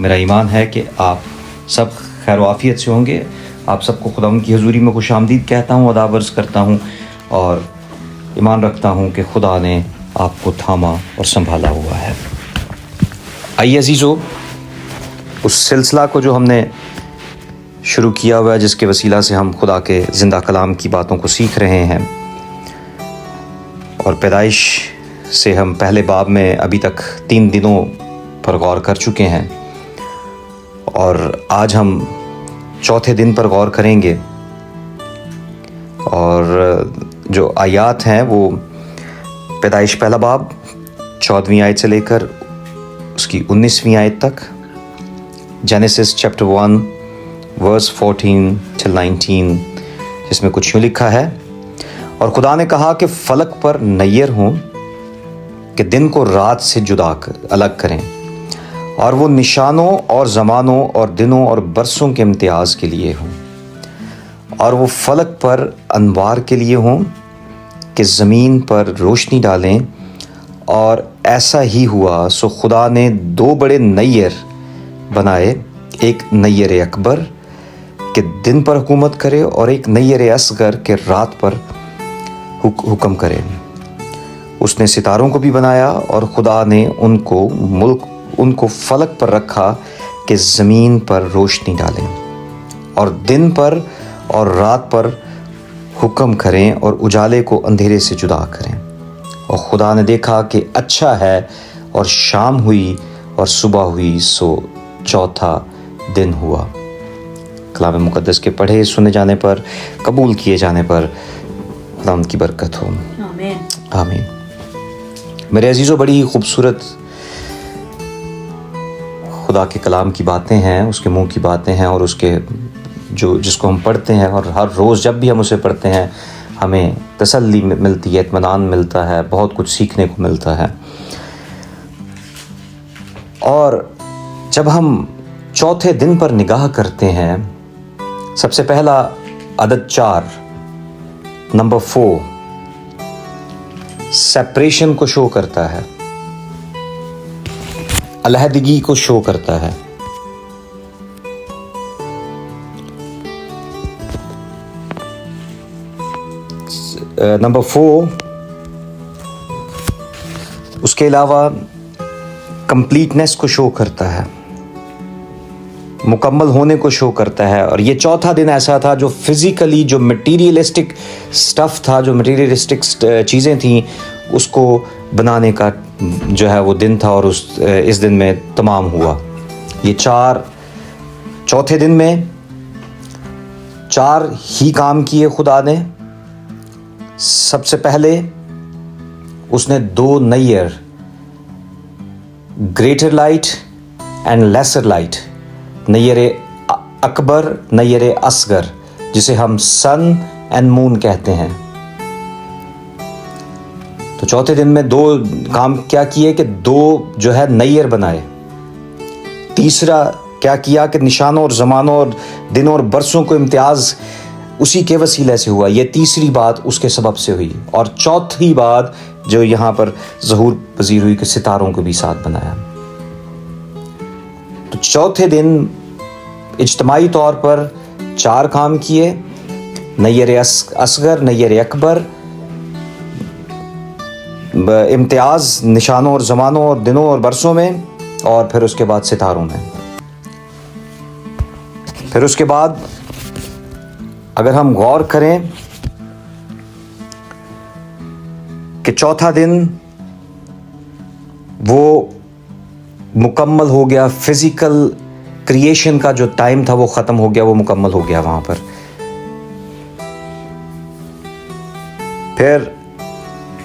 میرا ایمان ہے کہ آپ سب خیر و عافیت سے ہوں گے. آپ سب کو خدا کی حضوری میں خوش آمدید کہتا ہوں، آداب عرض کرتا ہوں اور ایمان رکھتا ہوں کہ خدا نے آپ کو تھاما اور سنبھالا ہوا ہے. آئیے عزیزو، اس سلسلہ کو جو ہم نے شروع کیا ہوا ہے، جس کے وسیلہ سے ہم خدا کے زندہ کلام کی باتوں کو سیکھ رہے ہیں، اور پیدائش سے ہم پہلے باب میں ابھی تک 3 دنوں پر غور کر چکے ہیں، اور آج ہم چوتھے دن پر غور کریں گے. اور جو آیات ہیں وہ پیدائش پہلا باب 14ویں آیت سے لے کر اس کی 19ویں آیت تک، جینیسس چیپٹر 1 ورس 14 till 19، جس میں کچھ یوں لکھا ہے: اور خدا نے کہا کہ فلک پر نیر ہوں کہ دن کو رات سے جدا الگ کریں، اور وہ نشانوں اور زمانوں اور دنوں اور برسوں کے امتیاز کے لیے ہوں، اور وہ فلک پر انوار کے لیے ہوں کہ زمین پر روشنی ڈالیں. اور ایسا ہی ہوا. سو خدا نے 2 بڑے نیر بنائے، ایک نیر اکبر کہ دن پر حکومت کرے، اور ایک نیر اصغر کہ رات پر حکم کرے. اس نے ستاروں کو بھی بنایا، اور خدا نے ان کو فلک پر رکھا کہ زمین پر روشنی ڈالیں اور دن پر اور رات پر حکم کریں، اور اجالے کو اندھیرے سے جدا کریں. اور خدا نے دیکھا کہ اچھا ہے. اور شام ہوئی اور صبح ہوئی، سو چوتھا دن ہوا. کلام مقدس کے پڑھے سنے جانے پر، قبول کیے جانے پر خدا ان کی برکت ہو. آمین. میرے عزیزو، بڑی ہی خوبصورت خدا کے کلام کی باتیں ہیں، اس کے منہ کی باتیں ہیں، اور اس کے جس کو ہم پڑھتے ہیں، اور ہر روز جب بھی ہم اسے پڑھتے ہیں ہمیں تسلی ملتی ہے، اطمینان ملتا ہے، بہت کچھ سیکھنے کو ملتا ہے. اور جب ہم چوتھے دن پر نگاہ کرتے ہیں، سب سے پہلا عدد 4 نمبر 4 سیپریشن کو شو کرتا ہے، علیحدگی کو شو کرتا ہے. نمبر 4 اس کے علاوہ کمپلیٹنس کو شو کرتا ہے، مکمل ہونے کو شو کرتا ہے. اور یہ چوتھا دن ایسا تھا جو فزیکلی، جو مٹیریلسٹک سٹف تھا، جو مٹیریلسٹک چیزیں تھیں، اس کو بنانے کا جو ہے وہ دن تھا، اور اس دن میں تمام ہوا. یہ چوتھے دن میں 4 ہی کام کیے خدا نے. سب سے پہلے اس نے 2 نیر، greater light and lesser light, نیر اکبر، نیر اصغر، جسے ہم سن اینڈ مون کہتے ہیں. تو چوتھے دن میں 2 کام کیا کیے کہ 2 جو ہے نیر بنائے. تیسرا کیا کیا کہ نشانوں اور زمانوں اور دنوں اور برسوں کو امتیاز اسی کے وسیلے سے ہوا. یہ تیسری بات اس کے سبب سے ہوئی. اور چوتھی بات جو یہاں پر ظہور پذیر ہوئی کہ ستاروں کو بھی ساتھ بنایا. تو چوتھے دن اجتماعی طور پر 4 کام کیے: نیر اصغر، نیر اکبر، امتیاز نشانوں اور زمانوں اور دنوں اور برسوں میں، اور پھر اس کے بعد ستاروں میں. پھر اس کے بعد اگر ہم غور کریں کہ چوتھا دن وہ مکمل ہو گیا، فزیکل کریشن کا جو ٹائم تھا وہ ختم ہو گیا، وہ مکمل ہو گیا وہاں پر. پھر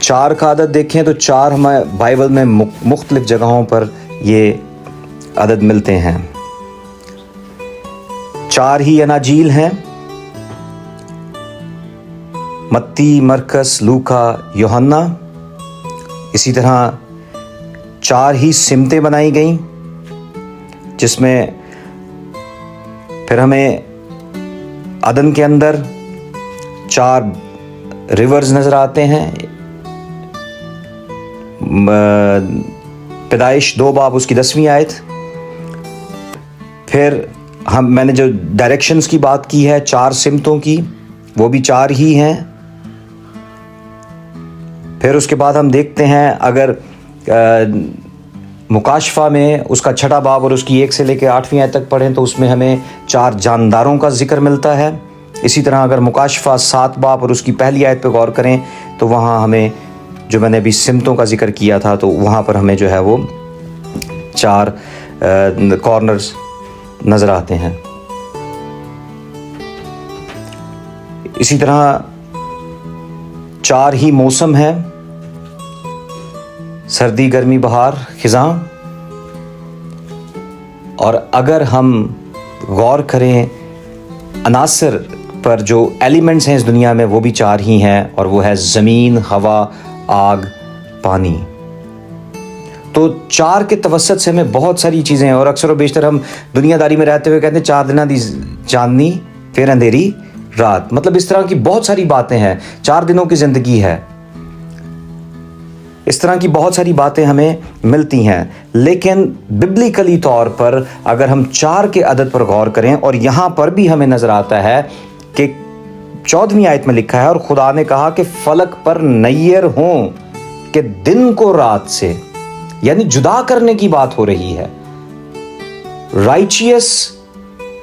4 کا عدد دیکھیں تو 4 ہمیں بائبل میں مختلف جگہوں پر یہ عدد ملتے ہیں. 4 ہی اناجیل ہیں: متی، مرکس، لوکا، یوحنا. اسی طرح 4 ہی سمتیں بنائی گئیں، جس میں پھر ہمیں عدن کے اندر 4 ریورز نظر آتے ہیں. پیدائش 2 باب اس کی 10ویں آیت، پھر میں نے جو ڈائریکشنز کی بات کی ہے 4 سمتوں کی، وہ بھی 4 ہی ہیں۔ پھر اس کے بعد ہم دیکھتے ہیں اگر مکاشفہ میں اس کا 6واں باب اور اس کی 1 سے لے کے 8ویں آیت تک پڑھیں تو اس میں ہمیں 4 جانداروں کا ذکر ملتا ہے۔ اسی طرح اگر مکاشفہ 7 باب اور اس کی پہلی آیت پہ غور کریں تو وہاں ہمیں جو میں نے ابھی سمتوں کا ذکر کیا تھا تو وہاں پر ہمیں جو ہے وہ 4 کارنرز نظر آتے ہیں۔ اسی طرح 4 ہی موسم ہیں، سردی، گرمی، بہار، خزاں۔ اور اگر ہم غور کریں عناصر پر جو ایلیمنٹس ہیں اس دنیا میں، وہ بھی 4 ہی ہیں، اور وہ ہے زمین، ہوا، آگ، پانی۔ تو 4 کے توسط سے ہمیں بہت ساری چیزیں ہیں، اور اکثر و بیشتر ہم دنیا داری میں رہتے ہوئے کہتے ہیں 4 دنوں دی چاندنی پھر اندھیری رات، مطلب اس طرح کی بہت ساری باتیں ہیں، 4 دنوں کی زندگی ہے، اس طرح کی بہت ساری باتیں ہمیں ملتی ہیں۔ لیکن ببلیکلی طور پر اگر ہم 4 کے عدد پر غور کریں، اور یہاں پر بھی ہمیں نظر آتا ہے کہ 14ویں آیت میں لکھا ہے، اور خدا نے کہا کہ فلک پر نیر ہوں کہ دن کو رات سے، یعنی جدا کرنے کی بات ہو رہی ہے۔ رائچیس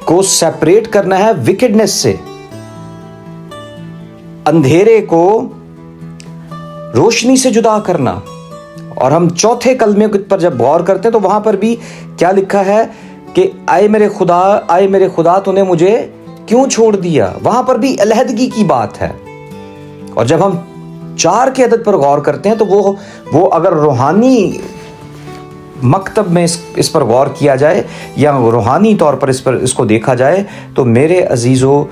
کو سیپریٹ کرنا ہے وکڈنس سے، اندھیرے کو روشنی سے جدا کرنا۔ اور ہم 4تھے کلمے پر جب غور کرتے ہیں تو وہاں پر بھی کیا لکھا ہے کہ آئے میرے خدا تو نے مجھے کیوں چھوڑ دیا، وہاں پر بھی علیحدگی کی بات ہے۔ اور جب ہم 4 کے عدد پر غور کرتے ہیں تو وہ اگر روحانی مکتب میں اس پر غور کیا جائے یا روحانی طور پر اس کو دیکھا جائے تو میرے عزیزو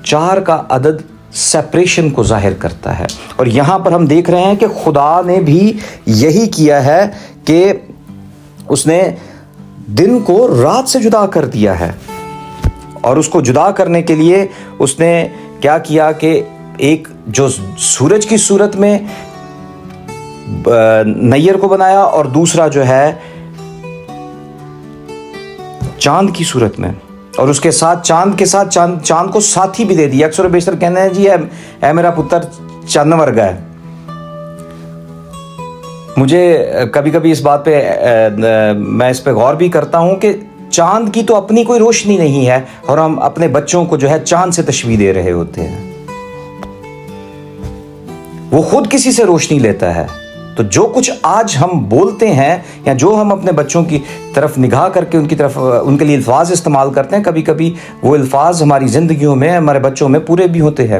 4 کا عدد سیپریشن کو ظاہر کرتا ہے۔ اور یہاں پر ہم دیکھ رہے ہیں کہ خدا نے بھی یہی کیا ہے کہ اس نے دن کو رات سے جدا کر دیا ہے، اور اس کو جدا کرنے کے لیے اس نے کیا کیا کہ ایک جو سورج کی صورت میں نیر کو بنایا، اور دوسرا جو ہے چاند کی صورت میں، اور اس کے ساتھ چاند کو ساتھی بھی دے دیا۔ اکثر و بیشتر کہنا ہے جی اے میرا پتر چند ورگا ہے۔ مجھے کبھی کبھی اس بات پہ میں اس پہ غور بھی کرتا ہوں کہ چاند کی تو اپنی کوئی روشنی نہیں ہے، اور ہم اپنے بچوں کو جو ہے چاند سے تشبیہ دے رہے ہوتے ہیں۔ وہ خود کسی سے روشنی لیتا ہے۔ تو جو کچھ آج ہم بولتے ہیں یا جو ہم اپنے بچوں کی طرف نگاہ کر کے ان کے لیے الفاظ استعمال کرتے ہیں، کبھی کبھی وہ الفاظ ہماری زندگیوں میں، ہمارے بچوں میں پورے بھی ہوتے ہیں۔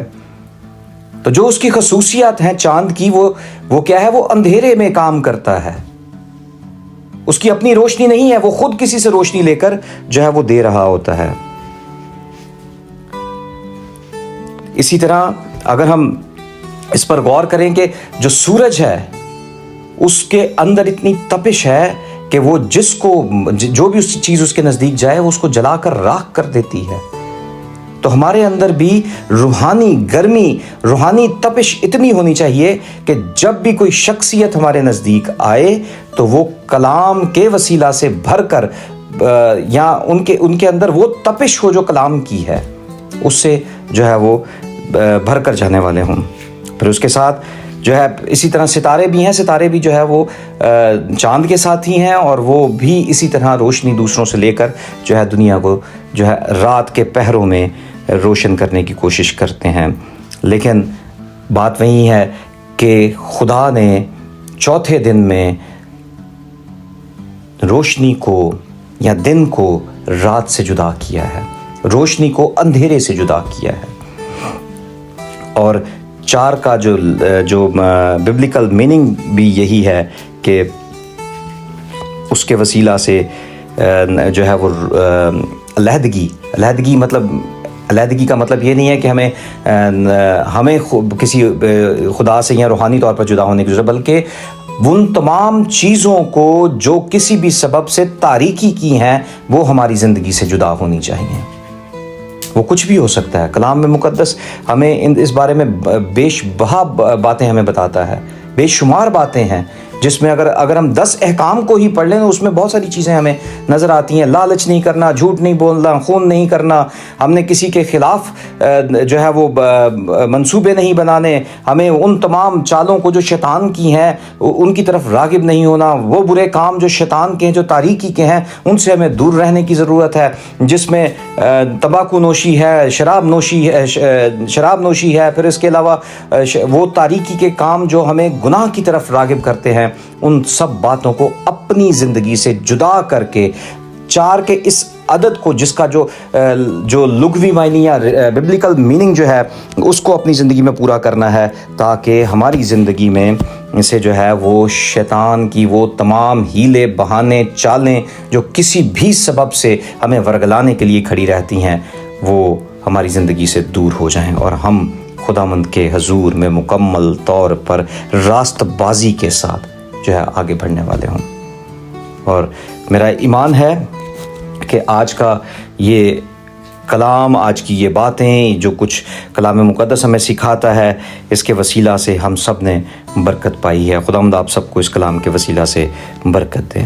تو جو اس کی خصوصیات ہیں چاند کی، وہ کیا ہے؟ وہ اندھیرے میں کام کرتا ہے، اس کی اپنی روشنی نہیں ہے، وہ خود کسی سے روشنی لے کر جو ہے وہ دے رہا ہوتا ہے۔ اسی طرح اگر ہم اس پر غور کریں کہ جو سورج ہے اس کے اندر اتنی تپش ہے کہ وہ جو بھی اس چیز اس کے نزدیک جائے وہ اس کو جلا کر راکھ کر دیتی ہے۔ تو ہمارے اندر بھی روحانی گرمی، روحانی تپش اتنی ہونی چاہیے کہ جب بھی کوئی شخصیت ہمارے نزدیک آئے تو وہ کلام کے وسیلہ سے بھر کر یا ان کے اندر وہ تپش ہو جو کلام کی ہے، اس سے جو ہے وہ بھر کر جانے والے ہوں۔ پھر اس کے ساتھ جو ہے اسی طرح ستارے بھی ہیں، ستارے بھی جو ہے وہ چاند کے ساتھ ہی ہیں، اور وہ بھی اسی طرح روشنی دوسروں سے لے کر جو ہے دنیا کو جو ہے رات کے پہروں میں روشن کرنے کی کوشش کرتے ہیں۔ لیکن بات وہی ہے کہ خدا نے 4تھے دن میں روشنی کو یا دن کو رات سے جدا کیا ہے، روشنی کو اندھیرے سے جدا کیا ہے۔ اور 4 کا جو ببلیکل میننگ بھی یہی ہے کہ اس کے وسیلہ سے جو ہے وہ علیحدگی کا مطلب یہ نہیں ہے کہ ہمیں کسی خدا سے یا روحانی طور پر جدا ہونے کی ضرورت، بلکہ ان تمام چیزوں کو جو کسی بھی سبب سے تاریکی کی ہیں وہ ہماری زندگی سے جدا ہونی چاہیے۔ وہ کچھ بھی ہو سکتا ہے، کلام میں مقدس ہمیں اس بارے میں بے بہا باتیں ہمیں بتاتا ہے، بے شمار باتیں ہیں جس میں اگر ہم 10 احکام کو ہی پڑھ لیں تو اس میں بہت ساری چیزیں ہمیں نظر آتی ہیں. لالچ نہیں کرنا, جھوٹ نہیں بولنا, خون نہیں کرنا, ہم نے کسی کے خلاف جو ہے وہ منصوبے نہیں بنانے, ہمیں ان تمام چالوں کو جو شیطان کی ہیں ان کی طرف راغب نہیں ہونا, وہ برے کام جو شیطان کے ہیں, جو تاریکی کے ہیں, ان سے ہمیں دور رہنے کی ضرورت ہے, جس میں تمباکو نوشی ہے, شراب نوشی ہے, پھر اس کے علاوہ وہ تاریکی کے کام جو ہمیں گناہ کی طرف راغب کرتے ہیں, ان سب باتوں کو اپنی زندگی سے جدا کر کے 4 کے اس عدد کو, جس کا جو لغوی معنی یا ببلیکل میننگ جو ہے اس کو اپنی زندگی میں پورا کرنا ہے, تاکہ ہماری زندگی میں سے جو ہے وہ شیطان کی وہ تمام ہیلے بہانے چالیں جو کسی بھی سبب سے ہمیں ورگلانے کے لیے کھڑی رہتی ہیں, وہ ہماری زندگی سے دور ہو جائیں اور ہم خداوند کے حضور میں مکمل طور پر راست بازی کے ساتھ جو ہے آگے بڑھنے والے ہوں. اور میرا ایمان ہے کہ آج کا یہ کلام, آج کی یہ باتیں, جو کچھ کلام مقدس ہمیں سکھاتا ہے, اس کے وسیلہ سے ہم سب نے برکت پائی ہے. خداوند آپ سب کو اس کلام کے وسیلہ سے برکت دے.